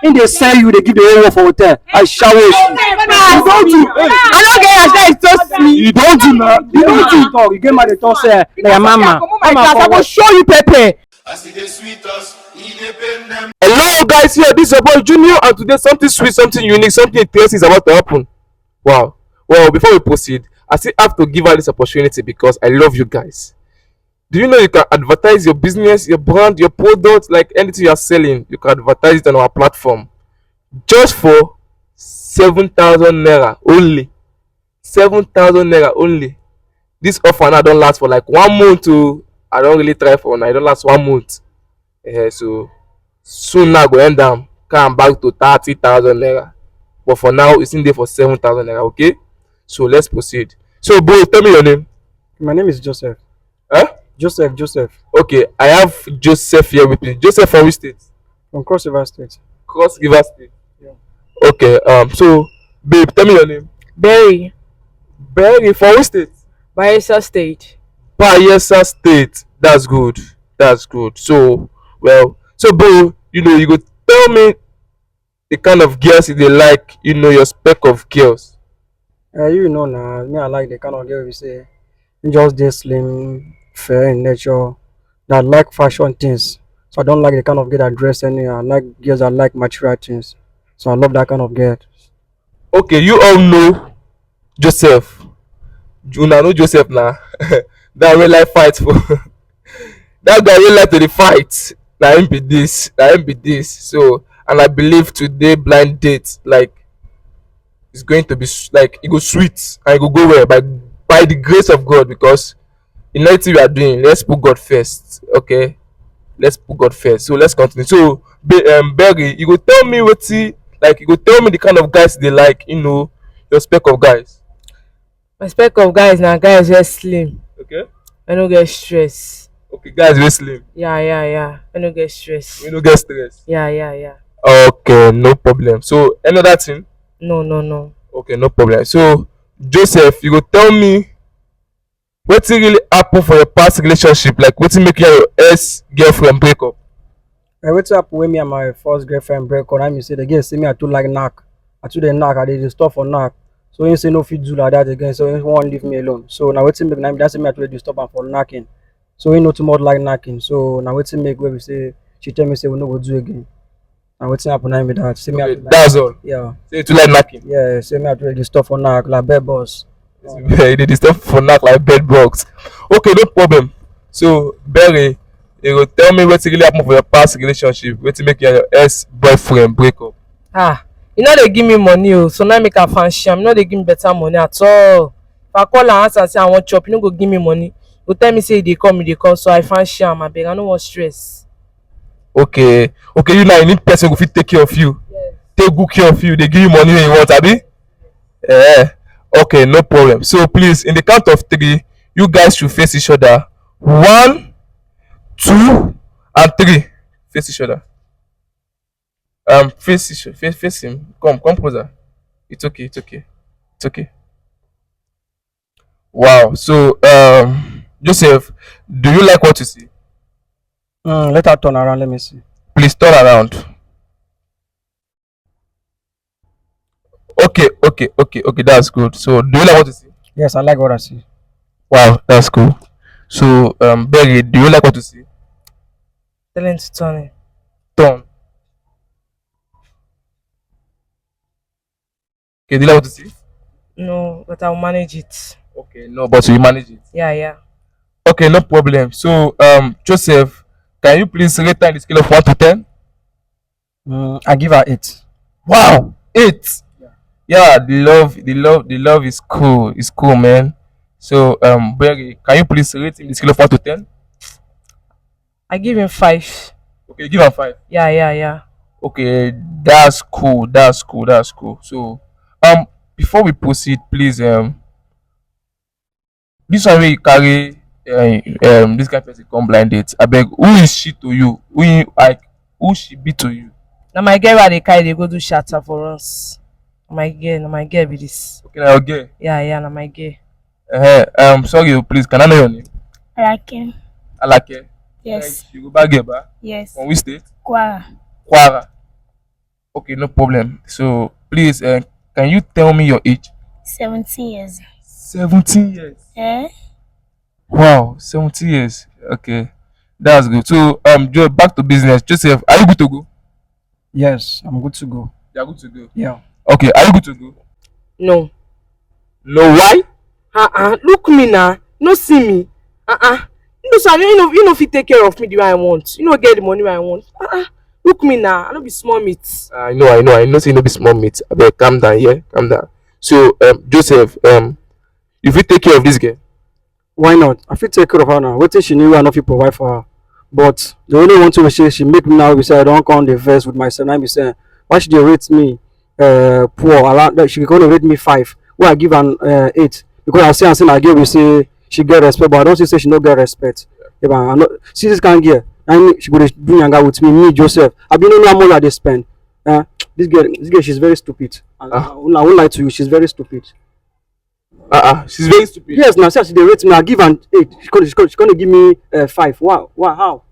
In they sell you, they give the whole world for hotel. I shower. You don't do. I don't get your share. It's just me. You don't do now. You don't do talk. You get mad at talk say like mama. I will show you Pepe. Hello guys, here this is your boy Junior, and today something sweet, something unique, something interesting is about to happen. Wow. Well, before we proceed, I still have to give out this opportunity because I love you guys. Do you know you can advertise your business, your brand, your product, like anything you are selling, you can advertise it on our platform just for 7,000 naira only. 7,000 naira only. This offer now don't last for like 1 month to I don't really try for now. It don't last 1 month. So soon now go end down, come back to 30,000 naira. But for now, it's in there for 7,000 naira. Okay, so let's proceed. So, bro, tell me your name. My name is Joseph. Huh? Joseph. Okay, I have Joseph here with me. Joseph from which state? From Cross River State. Cross River State. Yeah. Okay. So, babe, tell me your name. Berry. Berry from which state? Bayelsa State. Bayelsa State. That's good. That's good. So, well, so bro, you know, you go tell me the kind of girls they like. You know your spec of girls. You know now, me I like the kind of girl we say just dey slim, fair in nature, that like fashion things. So I don't like the kind of girl that dress anyhow. I like girls that like material things. So I love that kind of girl. Okay, you all know Joseph. Una know Joseph now. That real life fight for that guy real life to the fight. Na him be this. Na him be this. So, and I believe today blind date like it's going to be like it go sweet and it go well by the grace of God, because in anything we are doing, let's put God first. Okay, let's put God first. So let's continue. So Berry, you go tell me what like you go tell me the kind of guys they like. You know your spec of guys. My spec of guys now, guys very slim. Okay. I don't get stress. Okay, guys, very slim. Yeah. I don't get stress. We don't get stress. Yeah. Okay, no problem. So another thing. No. Okay, no problem. So Joseph, you go tell me wetin really happen for your past relationship, like wetin make you and your ex girlfriend break up. Wetin happen when me and my first girlfriend break up? I mean say the girl say me I too like knack. I too dey knack. I dey stop for knack. So he say no fit do like that again. So he won't leave me alone. So now wetin make that say me I too dey stop am for knacking. So he no too much like knacking. So now wetin make where we say she tell me say we no go do again. And wetin happen na me that say me Okay, that's all. yeah. Say you too like knacking. Yeah, say me I too dey stop for knack like bed boss. You dey disturb for knack like bed bugs. Okay, no problem. So Berry, you go tell me wetin really happen for your past relationship, wetin make you and your ex boyfriend break up. You know they give me money, so now make a fancy. I'm not they give me better money at all. If I call and answer say I want chop, you no go give me money. You tell me say they come, so I fancy am. I beg, I no want stress. Okay, you now you need person who fit take care of you. Yes. Take good care of you. They give you money when you want, abi? Yeah. Okay, no problem. So please, in the count of 3, you guys should face each other. 1, 2, and 3. Face each other. Face him. Come closer. It's okay. Wow. So Joseph, do you like what you see? Let her turn around. Let me see. Please turn around. Okay. That's good. So do you like what you see? Yes, I like what I see. Wow, that's cool. So Berry, do you like what you see? Tell him to turn it. Turn. Okay, do you like what you see? No, but I'll manage it. Okay, no, but you manage it. Yeah. Okay, no problem. So Joseph, can you please rate her in the scale of 1 to 10? I give her 8. Wow, 8. Yeah, the love is cool. It's cool, man. So Berry, can you please rate him in the scale of 1 to 10? I give him 5. Okay, give him 5. Yeah. Okay, that's cool. So before we proceed, please this one wey you carry this kind of person come blind date. Abeg, who is she to you? Who she be to you? Now my girl where they carry they go do shatter for us. My girl be this. Okay, now your girl. Yeah, now my girl. Sorry, please, can I know your name? Alake. Alake. Yes. You go back here, ba? Yes. From which state? Kwara. Kwara. Okay, no problem. So please, can you tell me your age? 17 years. 17 years. Eh? Wow, 70 years. Okay, that's good. So Joe, back to business. Joseph, are you good to go? Yes, I'm good to go. You're good to go. Yeah. Okay, are you good to go? No. No, why? Look me now. No see me. No, sir, you know if you take care of me the way I want. You know get the money where I want. Look me now. I don't be small meat. I know. Say no be small meat. Abeg, calm down, yeah, calm down. So Joseph, if you take care of this girl. Why not? I fit take care of her now. Wetin she need, I no fit provide for her. But the only one thing she make me now be say I don't come the verse with myself. I be saying why she dey rate me poor? Around she gonna rate me 5. Why I give her 8? Because I say I girl we say she get respect, but I don't say she no get respect. Yeah, but I know see this kind of girl. I mean she go dey do yanga with me Joseph. I been know how much I dey spend. This girl she's very stupid. I won't lie to you, she's very stupid. She's very stupid. Yes, now since they rate me, I give an 8. She's gonna give me 5. Wow, how?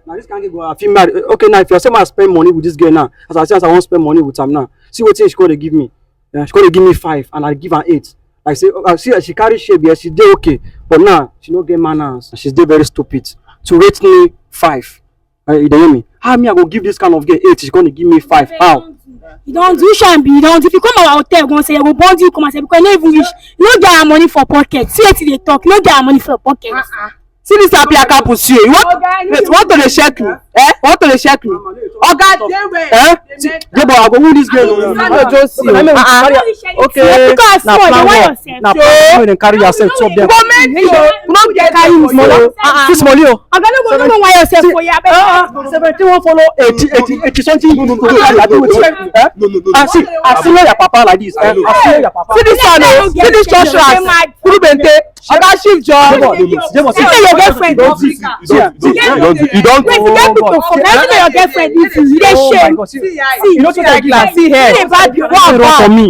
Now this can't go. I feel mad. Okay, now if you say I spend money with this girl now, as I say, I won't spend money with her now. See what she's gonna give me. She's gonna give me 5, and I give her 8. I say, see, she carry shape. Yes, she did okay, but now she no get manners. She's dey very stupid. To rate me 5, you hear me? How me I go give this kind of girl 8? She's gonna give me 5. How? You don't do sham be, you don't. If you come our hotel, go say you go bond you come and say because you no even wish. You no get our money for pocket. See wetin dey talk. You no get our money for pocket. See this happy pussy. You want to dey check me? Want to dey check me? Oga, Jebo, I go win this girl. Okay. Now plan what? Now plan when carry yourself top them. No get carry you small. This money. Oga no why yourself for ya. 70 won't follow 80 something. No. I see your papa like this. I see your papa. See this one. See this Joshua. Kurubente. Oga shift job. Jebo, see your girlfriend. You don't. Imagine your girlfriend if you dey shame. You don't like glass. See here. What's for me?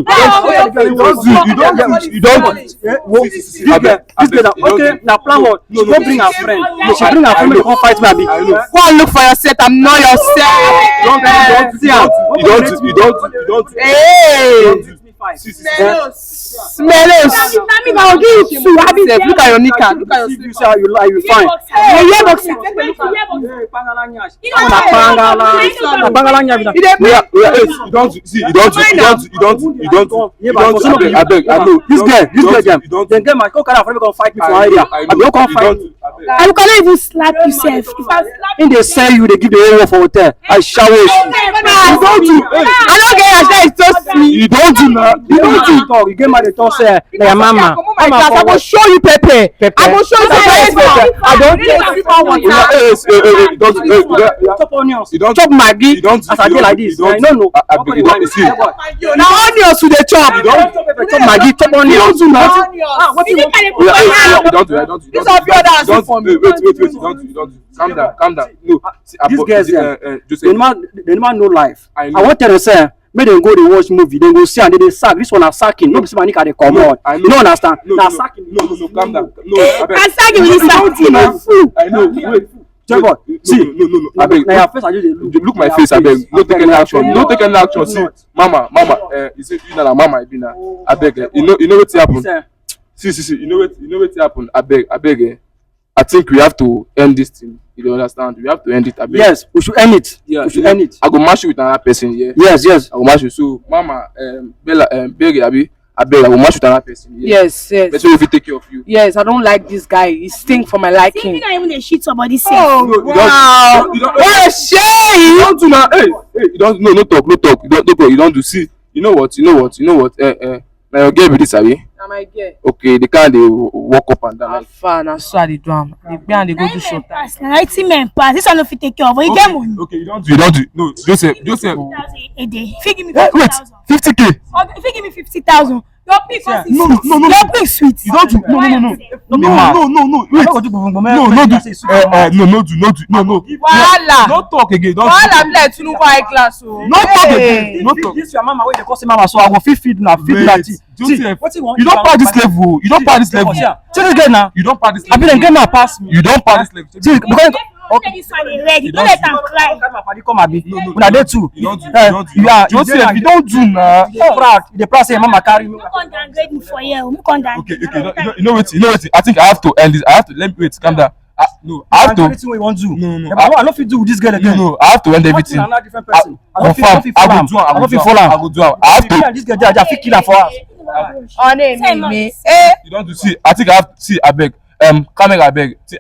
You don't. Okay. Now plan what? She go bring her friend. She bring her friend to come fight me. Go and look for yourself. I'm not yourself. You don't. Hey. Smellos. Look at your knicker. Look at your sleeper. You fine. I beg. This girl, then get my coconut friend come fight me for area. I don't come fight me. And you cannot even slap yourself. In they sell you, they give the area for hotel. I shower you. You don't do. I don't get your share. It's just me. You don't do now. You don't do talk. You get my talk say na mama. I will show you Pepe. I will show you Pepe. I don't chop onions. You don't chop Maggi. You don't. As I dey like this. I don't know. You don't see. Now onions to the chop. You don't chop Maggi. Chop onions. You don't do. This of your dance for me. Wait. You don't. Calm down. No. These guys, they never know life. I want to say, make them go to watch movie, then go see and they sack. This one are sacking. No, this man they come on. You don't understand? No, sacking. No, calm down. No, I'm sacking with this. I know. Wait. See, no. I beg. Now your face, I just look my face. I beg. No take any action. No take any action. See, mama. You say you na mama. I be na. I beg. You know what happen. See. You know what happen. I beg. I think we have to end this thing. You don't understand? We have to end it. Yes, we should end it. Yeah, we should end it. I go match you with another person. Yeah. Yes. I go match you. So, Mama, Bella, Berry, I beg. I go match with another person. Yeah? Yes. But so if you take care of you. Yes, I don't like this guy. He stink for my liking. You don't even a shit somebody say. Oh, wow. What a shame. You don't do now. Hey, you don't. No talk. You don't do. See, you know what? Now your girl be this, abi? Na my girl. Okay, they can't walk up and down. Na so I dey do am. They be and they go do short time. Na 90 men pass. This one no fit take care of. You get money. Okay, you don't do. No, Joseph. A day. If you give me Wait, 50,000. 50K. If you give me 50,000. Your pig No. Your pig sweet. You don't do. No. Wait. No. Wahala. No talk again. Wahala be like Tinubu high class o. No talk again. No talk. This your mama wey dey call say mama, so I go feed na tea. Joseph, you don't pass this level. You don't pass this level. See this girl now. You don't pass this I level. be dem get now pass me. You don't pass this level. See, because Okay, this one is ready. Don't let am cry. My party come abi. Una dey too. You don't do. You are. You see, if you don't do now. Proud. The proud say mama carry me. Who come downgrade me for here? Who come down? Okay. You know what? I think I have to end this. I have to let me wait. Calm down. No, I have to. Anything we want to do. No. I don't fit do with this girl again. No, I have to end everything. I'm not a different person. Confirm. I go do am. I go do am. I have to. This girl, I fit kill her for her. On me. You don't do. See, I think I have. See, I beg. Camera, I beg. See,